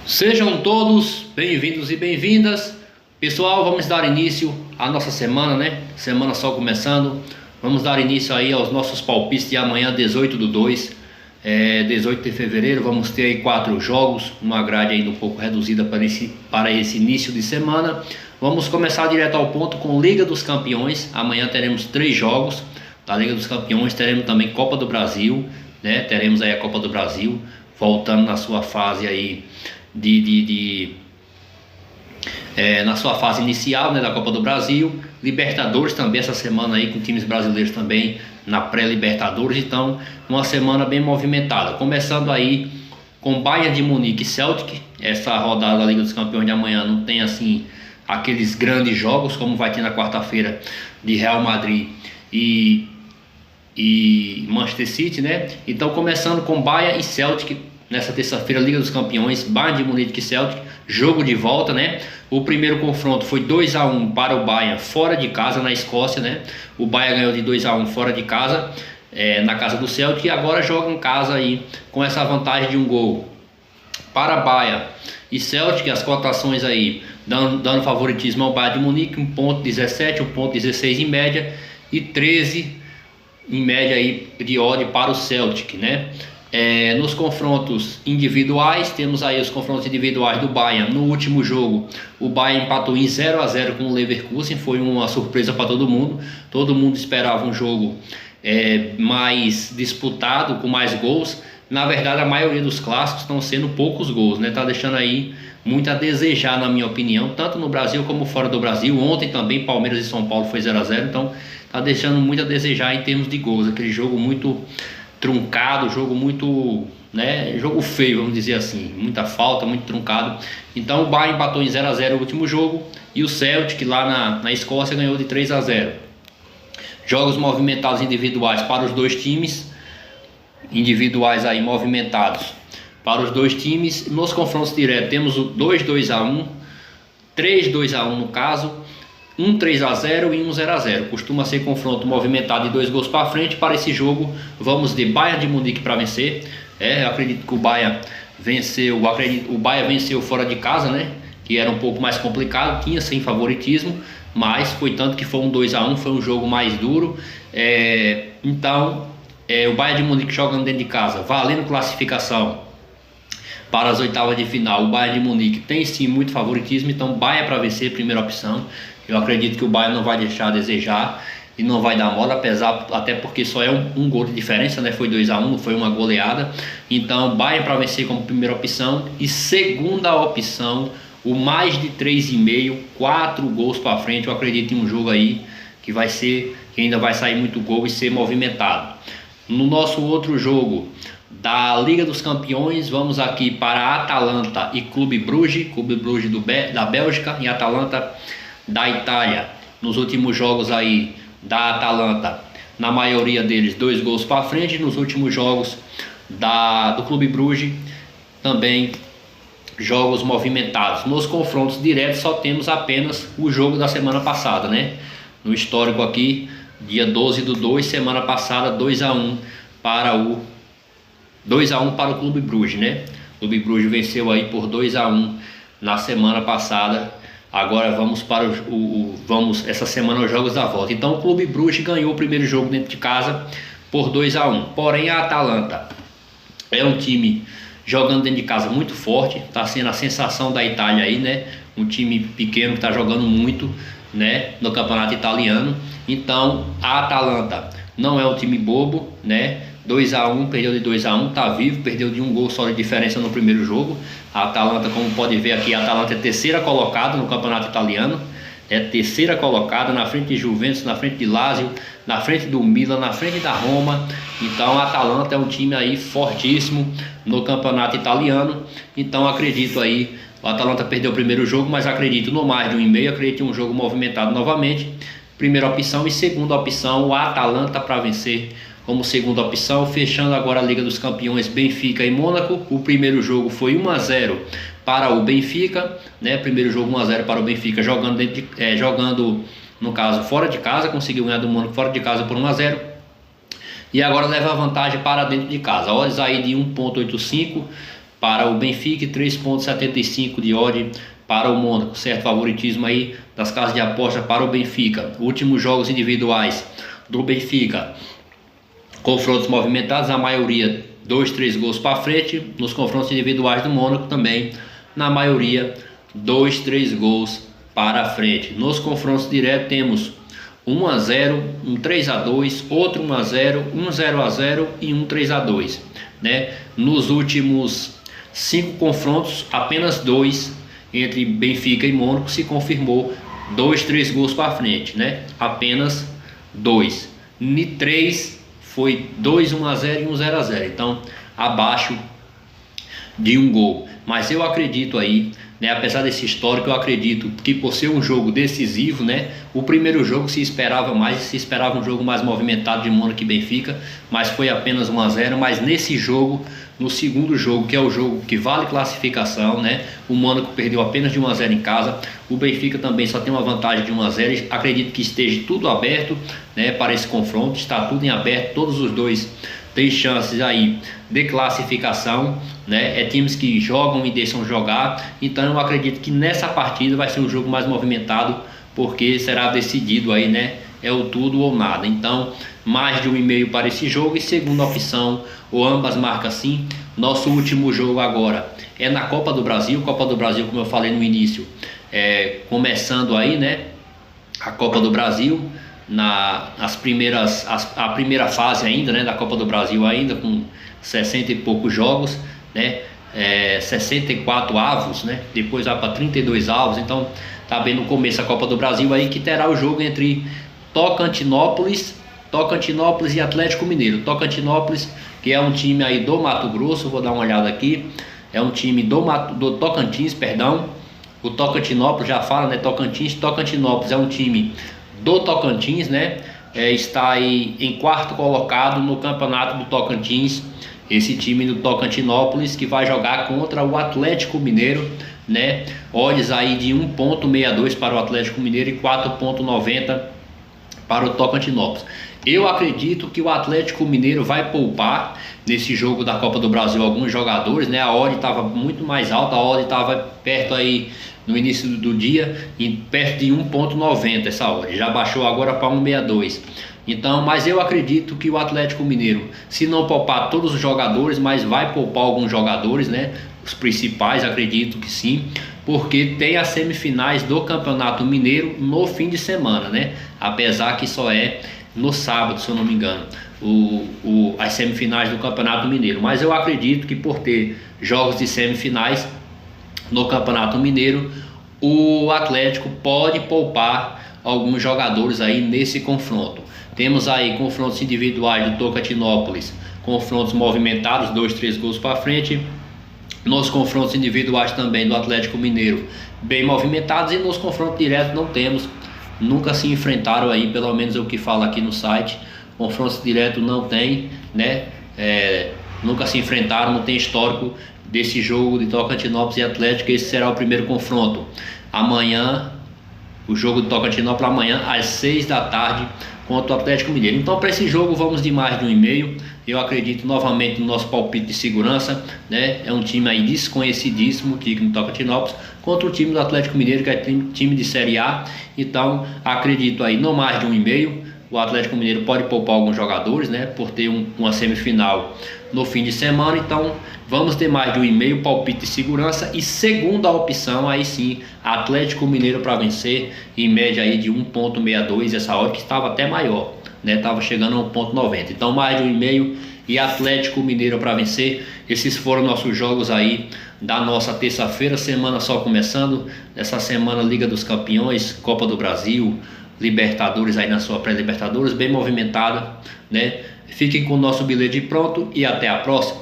Sejam todos bem-vindos e bem-vindas. Pessoal, vamos dar início à nossa semana, né? Semana só começando. Vamos dar início aí aos nossos palpites de amanhã, 18/2, 18 de fevereiro. Vamos ter aí 4 jogos, uma grade ainda um pouco reduzida para esse início de semana. Vamos começar direto ao ponto com Liga dos Campeões. Amanhã teremos 3 jogos da Liga dos Campeões. Teremos também Copa do Brasil, né? Teremos aí a Copa do Brasil voltando na sua fase aí na sua fase inicial, né, da Copa do Brasil. Libertadores também essa semana aí, com times brasileiros também na pré-Libertadores. Então, uma semana bem movimentada, começando aí com Bayern de Munique e Celtic. Essa rodada da Liga dos Campeões de amanhã não tem assim aqueles grandes jogos como vai ter na quarta-feira de Real Madrid e Manchester City, né? Então, começando com Bayern e Celtic nessa terça-feira, Liga dos Campeões, Bayern de Munique e Celtic, jogo de volta, né? O primeiro confronto foi 2-1 para o Bayern fora de casa na Escócia, né? O Bayern ganhou de 2-1 fora de casa, na casa do Celtic, e agora joga em casa aí com essa vantagem de um gol para Bayern e Celtic. As cotações aí dando favoritismo ao Bayern de Munique, 1,17, 1,16 em média e 13 em média aí de odd para o Celtic, né? Nos confrontos individuais, temos aí os confrontos individuais do Bayern. No último jogo, o Bayern empatou em 0-0 com o Leverkusen. Foi uma surpresa para todo mundo. Todo mundo esperava um jogo mais disputado, com mais gols. Na verdade, a maioria dos clássicos estão sendo poucos gols, né? Tá deixando aí muito a desejar, na minha opinião, tanto no Brasil como fora do Brasil. Ontem também Palmeiras e São Paulo foi 0-0, então tá deixando muito a desejar em termos de gols. Aquele jogo muito truncado, jogo muito, né, jogo feio, vamos dizer assim, muita falta, muito truncado. Então o Bayern empatou em 0-0 no último jogo e o Celtic lá na Escócia ganhou de 3-0. Jogos movimentados individuais para os dois times, individuais aí movimentados para os dois times. Nos confrontos diretos temos o 2-2-1, 3-2-1 no caso, 3-0 e 0-0. Costuma ser confronto movimentado de 2 gols para frente. Para esse jogo vamos de Bayern de Munique para vencer. Eu acredito que o Bayern venceu. O Bayern venceu fora de casa, né? Que era um pouco mais complicado, tinha sem favoritismo, mas foi tanto que foi um 2-1, foi um jogo mais duro. Então o Bayern de Munique jogando dentro de casa, valendo classificação para as oitavas de final. O Bayern de Munique tem sim muito favoritismo, então Bayern para vencer, primeira opção. Eu acredito que o Bayern não vai deixar a desejar e não vai dar mole, até porque só é um gol de diferença, né? Foi 2-1, não foi uma goleada. Então Bayern para vencer como primeira opção, e segunda opção, o mais de 3,5, 4 gols para frente. Eu acredito em um jogo aí que ainda vai sair muito gol e ser movimentado. No nosso outro jogo da Liga dos Campeões, vamos aqui para Atalanta e Clube Brugge da Bélgica e Atalanta da Itália. Nos últimos jogos aí da Atalanta, na maioria deles 2 gols para frente. Nos últimos jogos do Clube Brugge também jogos movimentados. Nos confrontos diretos só temos apenas o jogo da semana passada, né? No histórico aqui, dia 12/2, semana passada, 2-1 para o Clube Brugge, né? O Clube Brugge venceu aí por 2-1 na semana passada. Agora vamos para essa semana os jogos da volta. Então o Clube Brugge ganhou o primeiro jogo dentro de casa por 2-1. Porém a Atalanta é um time jogando dentro de casa muito forte, está sendo a sensação da Itália aí, né? Um time pequeno que está jogando muito, né, no campeonato italiano. Então a Atalanta não é um time bobo, né? 2-1, perdeu de 2-1, tá vivo, perdeu de 1 gol só de diferença no primeiro jogo. A Atalanta, como pode ver aqui, a Atalanta é terceira colocada no campeonato italiano, terceira colocada, na frente de Juventus, na frente de Lazio, na frente do Milan, na frente da Roma. Então a Atalanta é um time aí fortíssimo no campeonato italiano. Então acredito aí, o Atalanta perdeu o primeiro jogo, mas acredito no mais de 1,5, acredito em um jogo movimentado novamente. Primeira opção, e segunda opção, o Atalanta para vencer como segunda opção. Fechando agora a Liga dos Campeões, Benfica e Mônaco. O primeiro jogo foi 1-0 para o Benfica, né? Primeiro jogo 1-0 para o Benfica, jogando no caso fora de casa, conseguiu ganhar do Mônaco fora de casa por 1-0. E agora leva a vantagem para dentro de casa. Odds aí de 1,85 para o Benfica e 3,75 de odd para o Mônaco. Certo favoritismo aí das casas de aposta para o Benfica. Últimos jogos individuais do Benfica, confrontos movimentados, a maioria 2, 3 gols para frente. Nos confrontos individuais do Mônaco também, na maioria 2, 3 gols para frente. Nos confrontos diretos temos 1 a 0, um 3 a 2, outro 1 a 0, um 0 a 0 e um 3 a 2, né? Nos últimos 5 confrontos, apenas 2 entre Benfica e Mônaco se confirmou 2, 3 gols para frente, né? Apenas 2. Ni 3 foi 2, 1 a 0 e 1 0 a 0. Então, abaixo de um gol. Mas eu acredito aí, né, apesar desse histórico, eu acredito que por ser um jogo decisivo, né, o primeiro jogo se esperava mais, se esperava um jogo mais movimentado de Mônaco e Benfica, mas foi apenas 1 a 0. Mas nesse jogo, no segundo jogo, que é o jogo que vale classificação, né, o Mônaco perdeu apenas de 1 a 0 em casa, o Benfica também só tem uma vantagem de 1 a 0. Acredito que esteja tudo aberto, né, para esse confronto, está tudo em aberto, todos os dois tem chances aí de classificação, né? É times que jogam e deixam jogar. Então eu acredito que nessa partida vai ser um jogo mais movimentado, porque será decidido aí, né? É o tudo ou nada. Então, mais de 1,5 para esse jogo. E segunda opção, ou ambas marcas sim. Nosso último jogo agora é na Copa do Brasil. Copa do Brasil, como eu falei no início, começando aí, né? A Copa do Brasil. A primeira fase ainda, né, da Copa do Brasil ainda, com 60 e poucos jogos, né, 64 avos, né, depois vai para 32 avos. Então tá bem no começo a Copa do Brasil aí, que terá o jogo entre Tocantinópolis e Atlético Mineiro. Tocantinópolis, que é um time aí do Mato Grosso, vou dar uma olhada aqui, é um time do Tocantins, perdão. O Tocantinópolis já fala, né, Tocantinópolis é um time do Tocantins, né? Está aí em 4º colocado no campeonato do Tocantins. Esse time do Tocantinópolis, que vai jogar contra o Atlético Mineiro, né? Odds aí de 1,62 para o Atlético Mineiro e 4,90 para o Tocantinópolis. Eu acredito que o Atlético Mineiro vai poupar nesse jogo da Copa do Brasil alguns jogadores, né? A odd estava muito mais alta, a odd estava perto aí no início do dia, perto de 1,90 essa odd. Já baixou agora para 1,62. Então, mas eu acredito que o Atlético Mineiro, se não poupar todos os jogadores, mas vai poupar alguns jogadores, né? Os principais, acredito que sim, porque tem as semifinais do Campeonato Mineiro no fim de semana, né? Apesar que só é no sábado, se eu não me engano, as semifinais do Campeonato Mineiro. Mas eu acredito que por ter jogos de semifinais no Campeonato Mineiro, o Atlético pode poupar alguns jogadores aí nesse confronto. Temos aí confrontos individuais do Tocantinópolis, confrontos movimentados, 2, 3 gols para frente. Nos confrontos individuais também do Atlético Mineiro, bem movimentados. E nos confrontos diretos não temos, nunca se enfrentaram aí, pelo menos é o que fala aqui no site. Confrontos diretos não tem, né? Nunca se enfrentaram, não tem histórico desse jogo de Tocantinópolis e Atlético. Esse será o primeiro confronto. Amanhã, o jogo de Tocantinópolis amanhã às 6 da tarde contra o Atlético Mineiro. Então, para esse jogo vamos de mais de 1,5. Eu acredito novamente no nosso palpite de segurança, né? É um time aí desconhecidíssimo, que no Tocantinópolis, contra o time do Atlético Mineiro, que é time de Série A. Então, acredito aí no mais de 1,5. O Atlético Mineiro pode poupar alguns jogadores, né? Por ter uma semifinal no fim de semana. Então, vamos ter mais de 1,5, palpite de segurança. E segunda opção, aí sim, Atlético Mineiro para vencer, em média aí de 1,62. Essa hora que estava até maior, né? Estava chegando a 1,90. Então, mais de 1,5 e Atlético Mineiro para vencer. Esses foram nossos jogos aí da nossa terça-feira, semana só começando. Essa semana, Liga dos Campeões, Copa do Brasil, Libertadores aí na sua pré-Libertadores, bem movimentada, né? Fiquem com o nosso bilhete pronto e até a próxima.